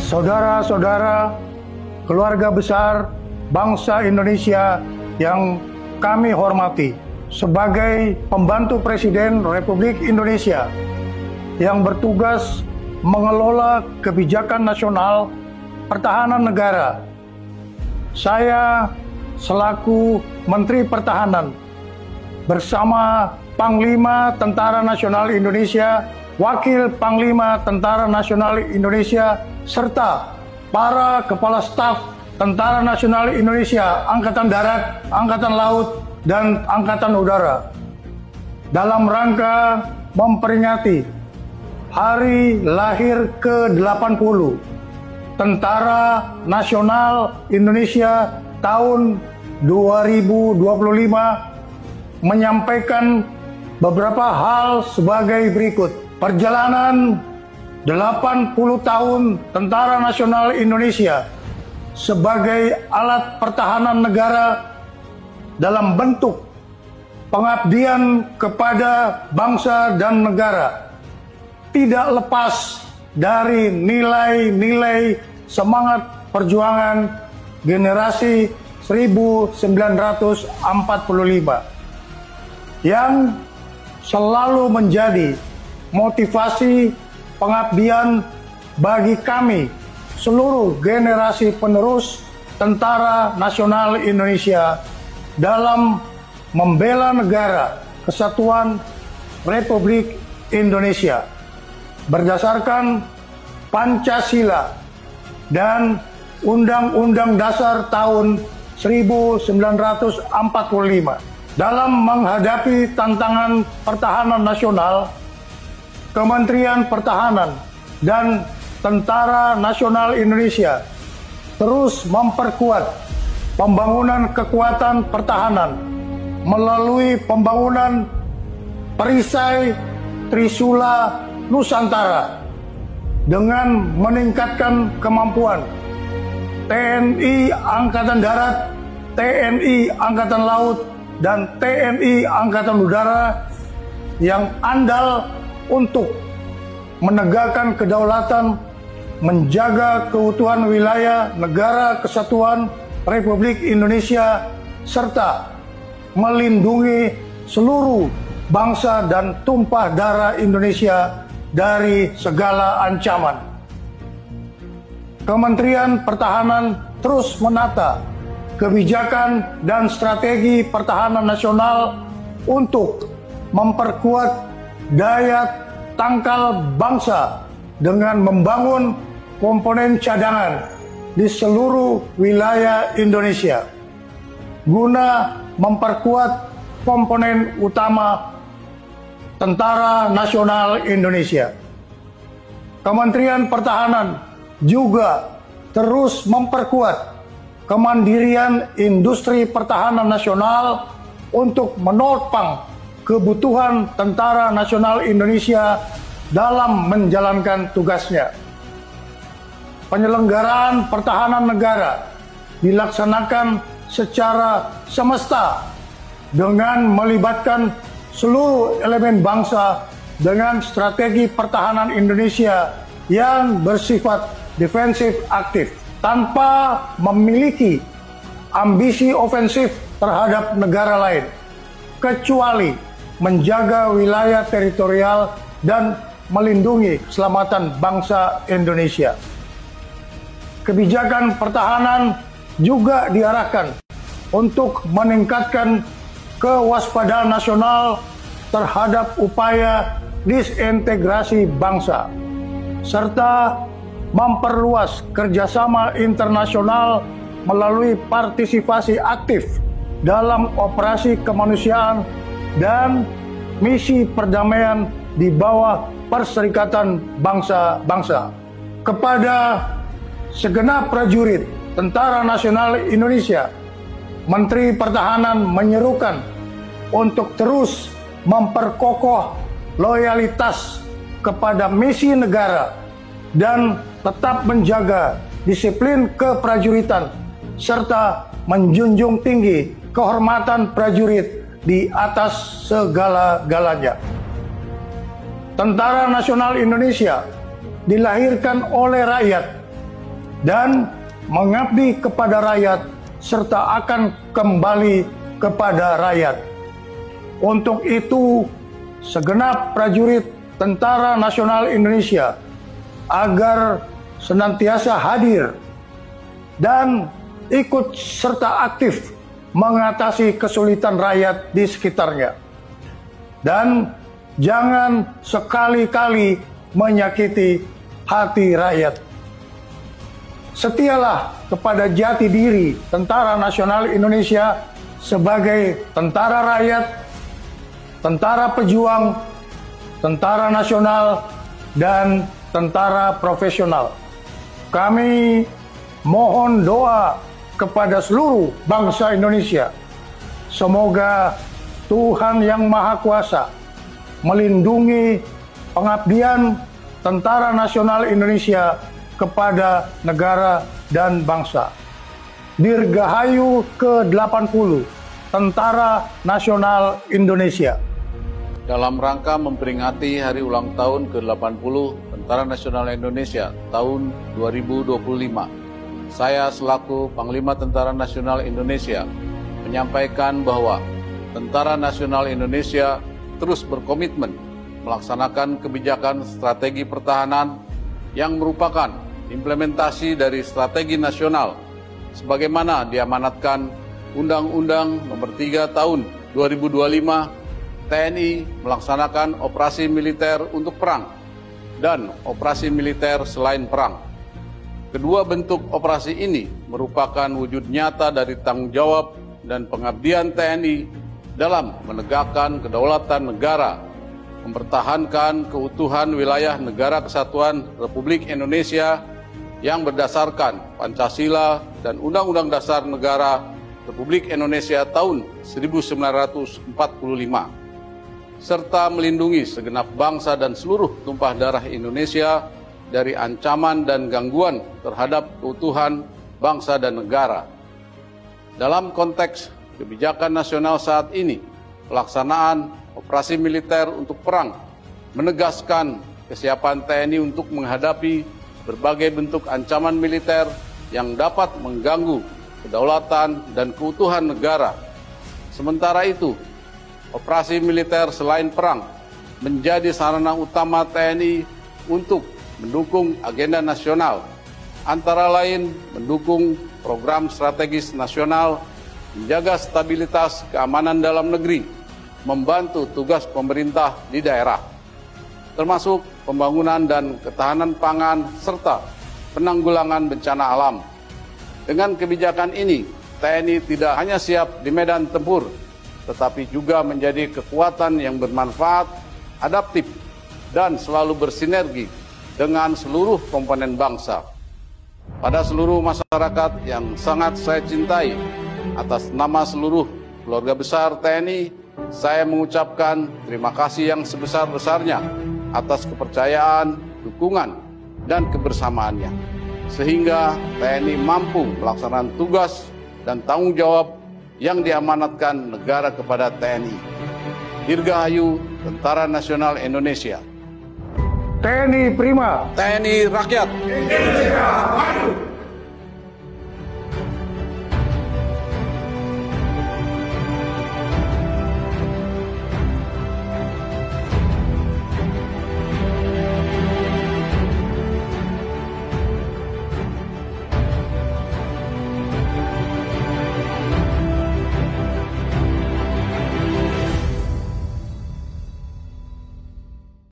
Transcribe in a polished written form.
saudara-saudara, keluarga besar bangsa Indonesia yang kami hormati, sebagai pembantu Presiden Republik Indonesia yang bertugas mengelola kebijakan nasional pertahanan negara, saya selaku Menteri Pertahanan bersama Panglima Tentara Nasional Indonesia, Wakil Panglima Tentara Nasional Indonesia, serta para Kepala Staf Tentara Nasional Indonesia, Angkatan Darat, Angkatan Laut, dan Angkatan Udara, dalam rangka memperingati Hari Lahir ke-80 Tentara Nasional Indonesia tahun 2025, menyampaikan beberapa hal sebagai berikut. Perjalanan 80 tahun Tentara Nasional Indonesia sebagai alat pertahanan negara dalam bentuk pengabdian kepada bangsa dan negara tidak lepas dari nilai-nilai semangat perjuangan generasi 1945 yang selalu menjadi motivasi pengabdian bagi kami seluruh generasi penerus Tentara Nasional Indonesia dalam membela negara kesatuan Republik Indonesia berdasarkan Pancasila dan Undang-Undang Dasar tahun 1945. Dalam menghadapi tantangan pertahanan nasional, Kementerian Pertahanan dan Tentara Nasional Indonesia terus memperkuat pembangunan kekuatan pertahanan melalui pembangunan perisai Trisula Nusantara dengan meningkatkan kemampuan TNI Angkatan Darat, TNI Angkatan Laut, dan TNI Angkatan Udara yang andal untuk menegakkan kedaulatan, menjaga keutuhan wilayah negara kesatuan Republik Indonesia, serta melindungi seluruh bangsa dan tumpah darah Indonesia dari segala ancaman. Kementerian Pertahanan terus menata kebijakan dan strategi pertahanan nasional untuk memperkuat daya tangkal bangsa dengan membangun komponen cadangan di seluruh wilayah Indonesia guna memperkuat komponen utama Tentara Nasional Indonesia. Kementerian Pertahanan juga terus memperkuat kemandirian industri pertahanan nasional untuk menopang kebutuhan Tentara Nasional Indonesia dalam menjalankan tugasnya. Penyelenggaraan pertahanan negara dilaksanakan secara semesta dengan melibatkan seluruh elemen bangsa dengan strategi pertahanan Indonesia yang bersifat defensif aktif, tanpa memiliki ambisi ofensif terhadap negara lain, kecuali menjaga wilayah teritorial dan melindungi keselamatan bangsa Indonesia. Kebijakan pertahanan juga diarahkan untuk meningkatkan kewaspadaan nasional terhadap upaya disintegrasi bangsa, serta memperluas kerjasama internasional melalui partisipasi aktif dalam operasi kemanusiaan dan misi perdamaian di bawah Perserikatan Bangsa-Bangsa. Kepada segenap prajurit Tentara Nasional Indonesia, Menteri Pertahanan menyerukan untuk terus memperkokoh loyalitas kepada misi negara dan tetap menjaga disiplin keprajuritan serta menjunjung tinggi kehormatan prajurit di atas segala-galanya. Tentara Nasional Indonesia dilahirkan oleh rakyat dan mengabdi kepada rakyat serta akan kembali kepada rakyat. Untuk itu, segenap prajurit Tentara Nasional Indonesia agar senantiasa hadir dan ikut serta aktif mengatasi kesulitan rakyat di sekitarnya. Dan jangan sekali-kali menyakiti hati rakyat. Setialah kepada jati diri Tentara Nasional Indonesia sebagai tentara rakyat, tentara pejuang, tentara nasional, dan tentara profesional. Kami mohon doa kepada seluruh bangsa Indonesia. Semoga Tuhan Yang Maha Kuasa melindungi pengabdian Tentara Nasional Indonesia kepada negara dan bangsa. Dirgahayu ke-80 Tentara Nasional Indonesia. Dalam rangka memperingati hari ulang tahun ke-80 Tentara Nasional Indonesia tahun 2025, saya selaku Panglima Tentara Nasional Indonesia menyampaikan bahwa Tentara Nasional Indonesia terus berkomitmen melaksanakan kebijakan strategi pertahanan yang merupakan implementasi dari strategi nasional sebagaimana diamanatkan Undang-Undang Nomor 3 Tahun 2025 TNI melaksanakan operasi militer untuk perang dan operasi militer selain perang. Kedua bentuk operasi ini merupakan wujud nyata dari tanggung jawab dan pengabdian TNI dalam menegakkan kedaulatan negara, mempertahankan keutuhan wilayah Negara Kesatuan Republik Indonesia yang berdasarkan Pancasila dan Undang-Undang Dasar Negara Republik Indonesia tahun 1945, serta melindungi segenap bangsa dan seluruh tumpah darah Indonesia dari ancaman dan gangguan terhadap keutuhan bangsa dan negara. Dalam konteks kebijakan nasional saat ini, pelaksanaan operasi militer untuk perang menegaskan kesiapan TNI untuk menghadapi berbagai bentuk ancaman militer yang dapat mengganggu kedaulatan dan keutuhan negara. Sementara itu, operasi militer selain perang menjadi sarana utama TNI untuk mendukung agenda nasional, antara lain mendukung program strategis nasional, menjaga stabilitas keamanan dalam negeri, membantu tugas pemerintah di daerah, termasuk pembangunan dan ketahanan pangan serta penanggulangan bencana alam. Dengan kebijakan ini, TNI tidak hanya siap di medan tempur, tetapi juga menjadi kekuatan yang bermanfaat, adaptif, dan selalu bersinergi dengan seluruh komponen bangsa. Pada seluruh masyarakat yang sangat saya cintai, atas nama seluruh keluarga besar TNI, saya mengucapkan terima kasih yang sebesar-besarnya atas kepercayaan, dukungan, dan kebersamaannya, sehingga TNI mampu melaksanakan tugas dan tanggung jawab yang diamanatkan negara kepada TNI. Dirgahayu Tentara Nasional Indonesia. TNI Prima. TNI Rakyat. Indonesia Maju.